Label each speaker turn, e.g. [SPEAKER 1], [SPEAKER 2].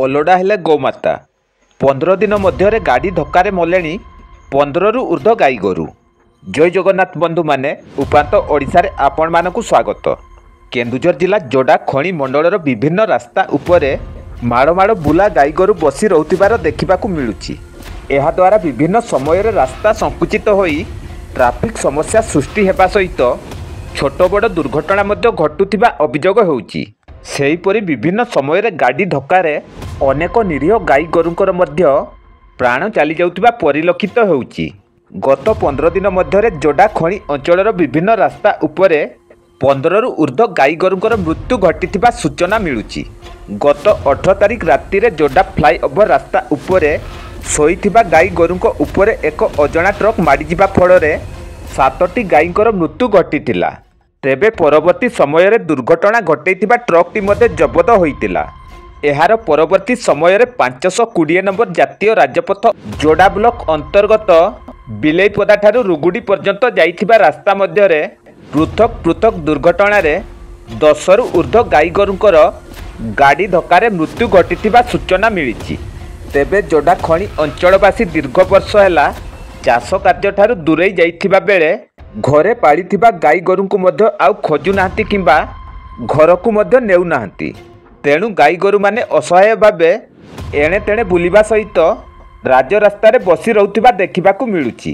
[SPEAKER 1] ଓଲଡ଼ା ହେଲେ ଗୋମାତା। 15 ଦିନ ମଧ୍ୟରେ ଗାଡ଼ି ଧକ୍କାରେ ମଲେଣି 15ରୁ ଉର୍ଦ୍ଧ୍ୱ ଗାଈଗୋରୁ। ଜୟ ଜଗନ୍ନାଥ ବନ୍ଧୁମାନେ, ଉପାନ୍ତ ଓଡ଼ିଶାରେ ଆପଣମାନଙ୍କୁ ସ୍ୱାଗତ। କେନ୍ଦୁଝର ଜିଲ୍ଲା ଯୋଡ଼ା ଖଣି ମଣ୍ଡଳର ବିଭିନ୍ନ ରାସ୍ତା ଉପରେ ମାଡ଼ ମାଡ଼ ବୁଲା ଗାଈଗୋରୁ ବସି ରହୁଥିବାର ଦେଖିବାକୁ ମିଳୁଛି। ଏହାଦ୍ୱାରା ବିଭିନ୍ନ ସମୟରେ ରାସ୍ତା ସଂକୁଚିତ ହୋଇ ଟ୍ରାଫିକ୍ ସମସ୍ୟା ସୃଷ୍ଟି ହେବା ସହିତ ଛୋଟ ବଡ଼ ଦୁର୍ଘଟଣା ମଧ୍ୟ ଘଟୁଥିବା ଅଭିଯୋଗ ହେଉଛି। ସେହିପରି ବିଭିନ୍ନ ସମୟରେ ଗାଡ଼ି ଧକ୍କାରେ ଅନେକ ନିରୀହ ଗାଈଗୋରୁଙ୍କର ମଧ୍ୟ ପ୍ରାଣ ଚାଲିଯାଉଥିବା ପରିଲକ୍ଷିତ ହେଉଛି। ଗତ 15 ଦିନ ମଧ୍ୟରେ ଯୋଡ଼ା ଖଣି ଅଞ୍ଚଳର ବିଭିନ୍ନ ରାସ୍ତା ଉପରେ 15ରୁ ଉର୍ଦ୍ଧ୍ୱ ଗାଈଗୋରୁଙ୍କର ମୃତ୍ୟୁ ଘଟିଥିବା ସୂଚନା ମିଳୁଛି। ଗତ 18 ତାରିଖ ରାତିରେ ଯୋଡ଼ା ଫ୍ଲାଇଓଭର ରାସ୍ତା ଉପରେ ଶୋଇଥିବା ଗାଈଗୋରୁଙ୍କ ଉପରେ ଏକ ଅଜଣା ଟ୍ରକ୍ ମାଡ଼ିଯିବା ଫଳରେ 7ଟି ଗାଈଙ୍କର ମୃତ୍ୟୁ ଘଟିଥିଲା। ତେବେ ପରବର୍ତ୍ତୀ ସମୟରେ ଦୁର୍ଘଟଣା ଘଟାଇଥିବା ଟ୍ରକ୍ଟି ମଧ୍ୟ ଜବତ ହୋଇଥିଲା। ଏହାର ପରବର୍ତ୍ତୀ ସମୟରେ 520 ନମ୍ବର ଜାତୀୟ ରାଜପଥ ଯୋଡ଼ା ବ୍ଲକ ଅନ୍ତର୍ଗତ ବିଲେଇପଦାଠାରୁ ରୁଗୁଡ଼ି ପର୍ଯ୍ୟନ୍ତ ଯାଇଥିବା ରାସ୍ତା ମଧ୍ୟରେ ପୃଥକ ପୃଥକ ଦୁର୍ଘଟଣାରେ 10ରୁ ଉର୍ଦ୍ଧ୍ୱ ଗାଈଗୋରୁଙ୍କର ଗାଡ଼ି ଧକ୍କାରେ ମୃତ୍ୟୁ ଘଟିଥିବା ସୂଚନା ମିଳିଛି। ତେବେ ଯୋଡ଼ା ଖଣି ଅଞ୍ଚଳବାସୀ ଦୀର୍ଘ ବର୍ଷ ହେଲା ଚାଷ କାର୍ଯ୍ୟଠାରୁ ଦୂରେଇ ଯାଇଥିବା ବେଳେ ଘରେ ପାଳିଥିବା ଗାଈଗୋରୁଙ୍କୁ ମଧ୍ୟ ଆଉ ଖୋଜୁନାହାନ୍ତି କିମ୍ବା ଘରକୁ ମଧ୍ୟ ନେଉନାହାନ୍ତି। ତେଣୁ ଗାଈଗୋରୁମାନେ ଅସହାୟ ଭାବେ ଏଣେ ତେଣେ ବୁଲିବା ସହିତ ରାଜରାସ୍ତାରେ ବସି ରହୁଥିବା ଦେଖିବାକୁ ମିଳୁଛି।